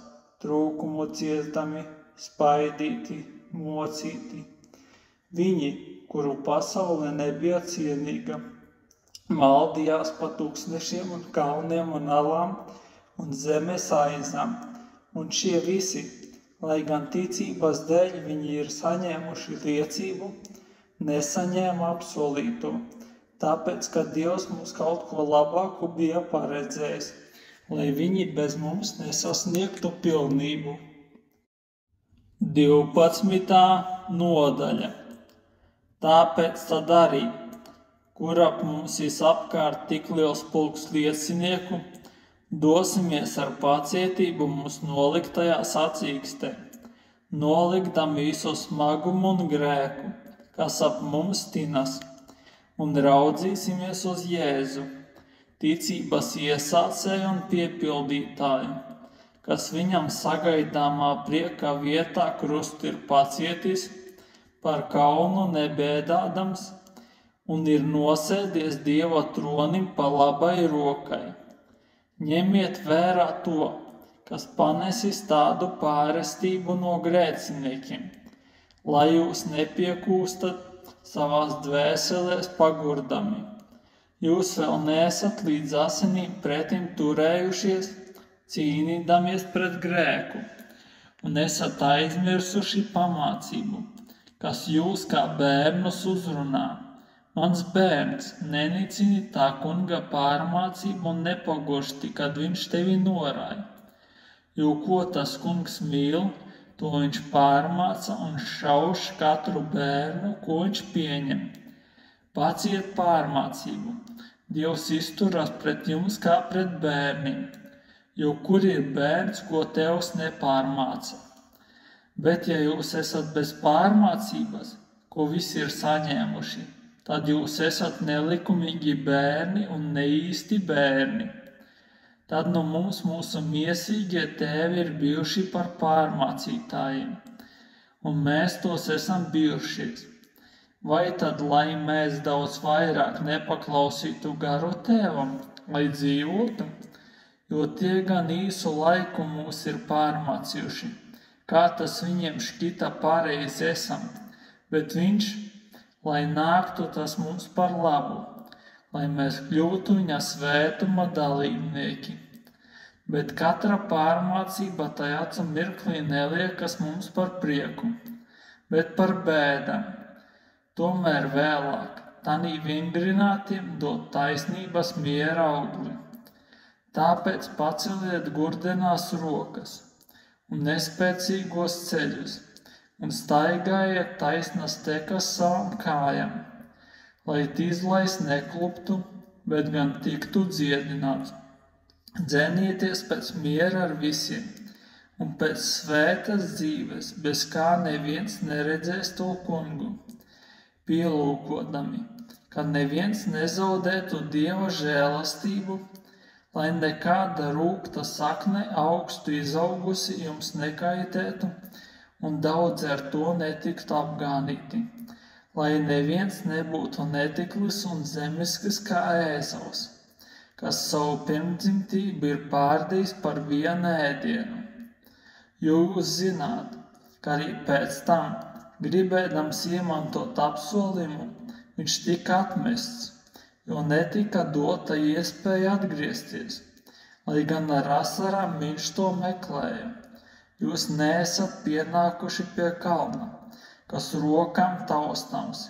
trūkumu ciestami, spaidīti, mocīti. Viņi, kuru pasaule nebija cienīga, maldījās pa tūkstnešiem un kalniem un alām un zemes aizām, un šie visi, lai gan ticības dēļ viņi ir saņēmuši liecību, nesaņēma apsolīto, tāpēc, ka Dievs mums kaut ko labāku bija paredzējis, lai viņi bez mums nesasniegtu pilnību. 12. nodaļa. Tāpēc tad arī, kur ap mums visapkārt tik liels pulks liecinieku, dosimies ar pacietību mums noliktajā sacīkstē, nolikdam visu smagumu un grēku, kas ap mums tinas, un raudzīsimies uz Jēzu, ticības iesācēju un piepildītāju, kas viņam sagaidāmā prieka vietā krustu ir pacietis, par kaunu nebēdādams, un ir nosēdies Dieva tronim pa labai rokai. Ņemiet vērā to, kas panesis tādu pārestību no grēciniekiem, lai jūs nepiekūstat savās dvēselēs pagurdami. Jūs vēl neesat līdz asinīm pretim turējušies, cīnīdamies pret grēku, un esat aizmirsuši pamācību, kas jūs kā bērnus uzrunā. Mans bērns, nenicini tā kunga pārmācību un nepagursti, kad viņš tevi norāja. Jo ko tas kungs mīl, to viņš pārmāca un šauš katru bērnu, ko viņš pieņem. Paciet pārmācību. Dievs izturas pret jums kā pret bērniem, jo kur ir bērns, ko tevs nepārmāca. Bet ja jūs esat bez pārmācības, ko visi ir saņēmuši, tad jūs esat nelikumīgi bērni un neīsti bērni. Tad no mums mūsu miesīgie tēvi ir bijuši par pārmācītājiem, un mēs tos esam bijušies. Vai tad, lai mēs daudz vairāk nepaklausītu garu tēvam, lai dzīvotu, jo tie gan īsu laiku mūs ir pārmācījuši, kā tas viņiem šķita pareizi esam, bet viņš, lai nāktu tas mums par labu, lai mēs kļūtu viņa svētuma dalībnieki. Bet katra pārmācība tajā mirklī neliekas mums par prieku, bet par bēdām. Tomēr vēlāk tanī vingrinātiem dot taisnības miera augli. Tāpēc paceliet gurdenās rokas un nespēcīgos ceļus un staigājiet taisnas tekas savām kājām, lai tīzlais nekluptu, bet gan tiktu dziedināts. Dzenieties pēc miera ar visiem un pēc svētas dzīves, bez kā neviens neredzēs to kungu. Pielūkodami, ka neviens nezaudētu Dieva žēlastību, lai nekāda rūgta sakne augstu izaugusi jums nekaitētu un daudzi ar to netiktu apgānīti, lai neviens nebūtu netiklis un zemiskis kā Ēzaus, kas savu pirmdzimtību ir pārdījis par vienu ēdienu. Jūs zināt, ka arī pēc tam, gribēdams iemantot apsolījumu, viņš tika atmests, jo netika dota iespēja atgriezties, lai gan ar asarām viņš to meklēja. Jūs neesat pienākuši pie kalna, kas rokām taustāms,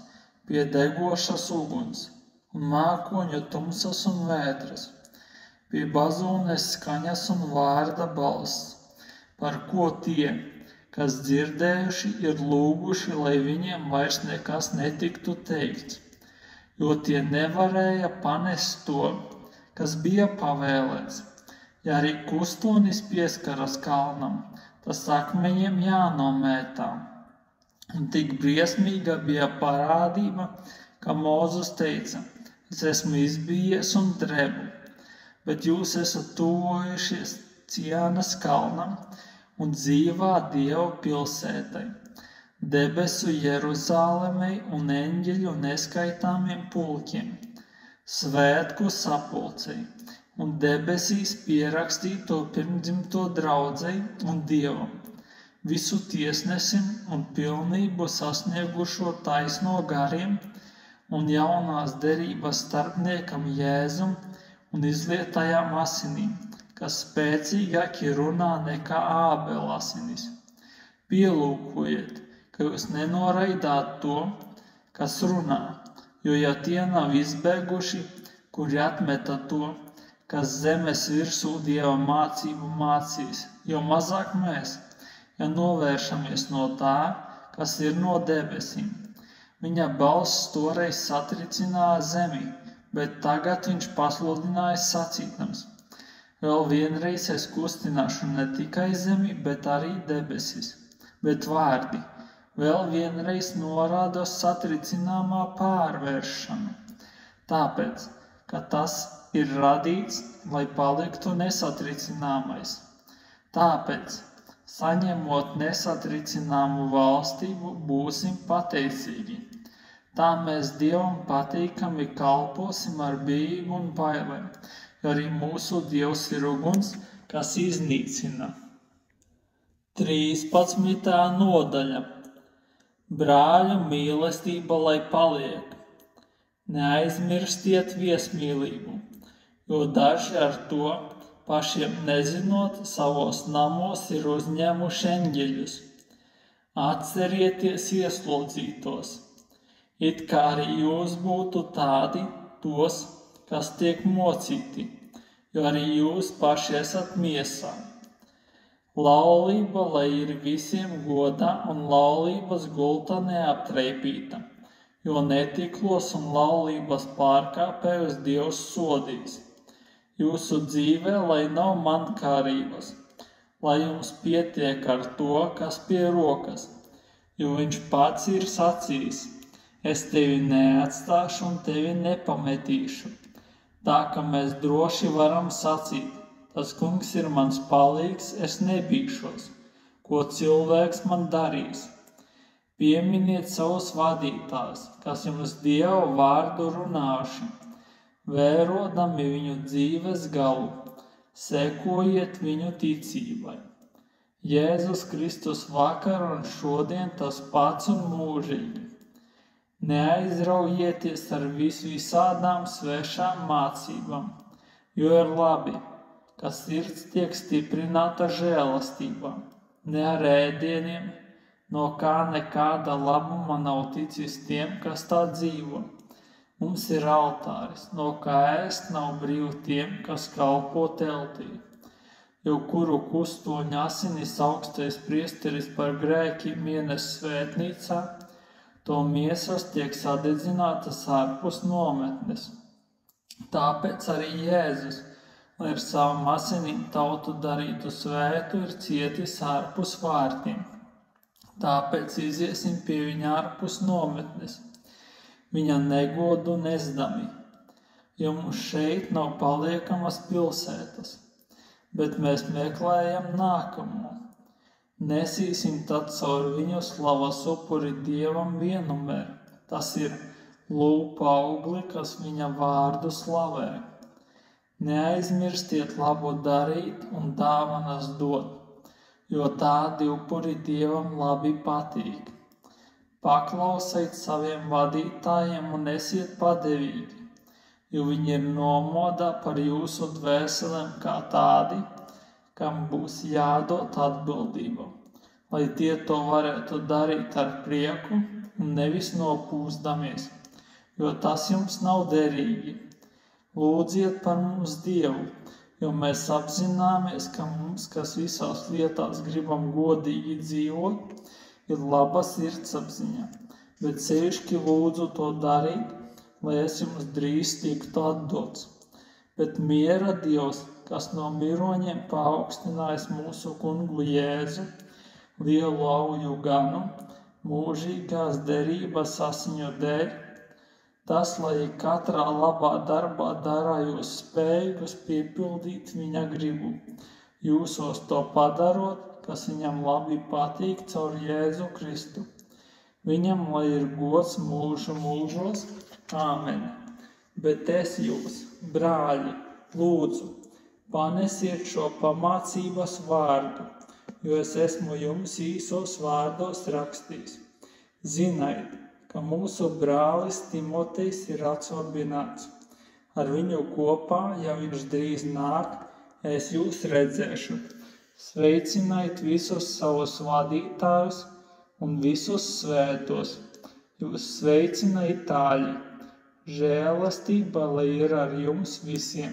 pie degošas uguns un mākoņu tumsas un vētras, pie bazūnes skaņas un vārda balss, par ko tie, kas dzirdējuši, ir lūguši, lai viņiem vairs nekas netiktu teikts, jo tie nevarēja panest to, kas bija pavēlēts. Ja arī kustonis pieskaras kalnam, tas akmeņiem jānomētā. Un tik briesmīga bija parādība, ka Mūzes teica, es esmu izbijies un drebu, bet jūs esat tuvojušies Ciānas kalnam un dzīvā Dieva pilsētai, debesu Jeruzālemei un eņģeļu neskaitāmiem pulkiem, svētku sapulcei un debesīs pierakstīto pirmdzimto draudzei un Dievam, visu tiesnesim un pilnību sasniegušo taisno gariem un jaunās derības starpniekam Jēzum un izlietajām asinīm, kas spēcīgāki runā nekā Ābela asinis. Pielūkojiet, ka jūs nenoraidāt to, kas runā, jo ja tie nav izbēguši, kuri atmeta to, kas zemes virsū Dieva mācību mācīs, jo mazāk mēs, ja novēršamies no tā, kas ir no debesīm. Viņa balss toreiz satricināja zemi, bet tagad viņš pasludināja sacītams. Vēl vienreiz es kustināšu ne tikai zemi, bet arī debesis, bet vārdi vēl vienreiz norāda satricināmā pārvēršanu. Tāpēc, ka tas ir radīts, lai paliktu nesatricināmais. Tāpēc, saņemot nesatricināmu valstību, būsim pateicīgi. Tā mēs Dievam patīkami kalposim ar bijību un bailēm, jo arī mūsu Dievs ir uguns, kas iznīcina. 13. nodaļa. Brāļu mīlestība, lai paliek. Neaizmirstiet viesmīlību, jo daži ar to, pašiem nezinot, savos namos ir uzņēmuši eņģeļus. Atcerieties ieslodzītos, it kā arī jūs būtu tādi tos, kas tiek mocīti, jo arī jūs paši esat miesā. Laulība, lai ir visiem godā un laulības gulta neaptreipīta, jo netiklos un laulības pārkāpējus Dievs sodīs. Jūsu dzīvē, lai nav mankārības, lai jums pietiek ar to, kas pie rokas, jo viņš pats ir sacījis, es tevi neatstāšu un tevi nepametīšu. Tā, ka mēs droši varam sacīt, tas kungs ir mans palīgs, es nebīšos, ko cilvēks man darīs. Pieminiet savus vadītājus, kas jums Dieva vārdu runāši, vērodami viņu dzīves galu, sekojiet viņu ticībai. Jēzus Kristus vakar un šodien tas pats un mūžīgi. Neaizraujieties ar visādām svešām mācībām, jo ir labi, ka sirds tiek stiprināta žēlastībā, ne ar ēdieniem, no kā nekāda labuma nav ticis tiem, kas tā dzīvo. Mums ir altāris, no kā ēst nav brīvi tiem, kas kalpo teltī. Jo kuru kustoņa asinis augstais priesteris par grēkiem ienes svētnīcā, to miesas tiek sadedzinātas ārpus nometnes. Tāpēc arī Jēzus, lai ar savam asinīm tautu darītu svētu, ir cietis ārpus vārtiem. Tāpēc iziesim pie viņa ārpus nometnes, viņa negodu nesdami, jo mums šeit nav paliekamas pilsētas, bet mēs meklējam nākamo. Nesīsim tad caur viņu slavas upuri Dievam vienmēr. Tas ir lūpa augli, kas viņa vārdu slavē. Neaizmirstiet labu darīt un dāvanas dot, jo tādi upuri Dievam labi patīk. Paklausiet saviem vadītājiem un esiet padevīgi, jo viņi ir nomodā par jūsu dvēselēm kā tādi, kam būs jādod atbildība, lai tie to varētu darīt ar prieku un nevis nopūstamies, jo tas jums nav derīgi. Lūdziet par mums Dievu, jo mēs apzināmies, ka mums, kas visās lietās gribam godīgi dzīvot, ir laba sirdsapziņa, bet sevišķi lūdzu to darīt, lai es jums drīz tiktu atdots. Bet miera Dievs, kas no miroņiem paaugstinājis mūsu kungu Jēzu, lielu auju ganu, mūžīgās derības asiņu dēļ, tas, lai katrā labā darbā dara jūs spējīgus piepildīt viņa gribu, jūsos to padarot, kas viņam labi patīk caur Jēzu Kristu. Viņam, lai ir gods mūžu mūžos. Āmen. Bet es jūs, brāļi, lūdzu, panesiet šo pamācības vārdu, jo es esmu jums īsos vārdos rakstījis. Ziniet, ka mūsu brālis Timotejs ir atsorbināts. Ar viņu kopā, ja viņš drīz nāk, es jūs redzēšu. Sveiciniet visus savus vadītājus un visus svētos. Jūs sveicina Itāļi. Žēlastība, lai ir ar jums visiem.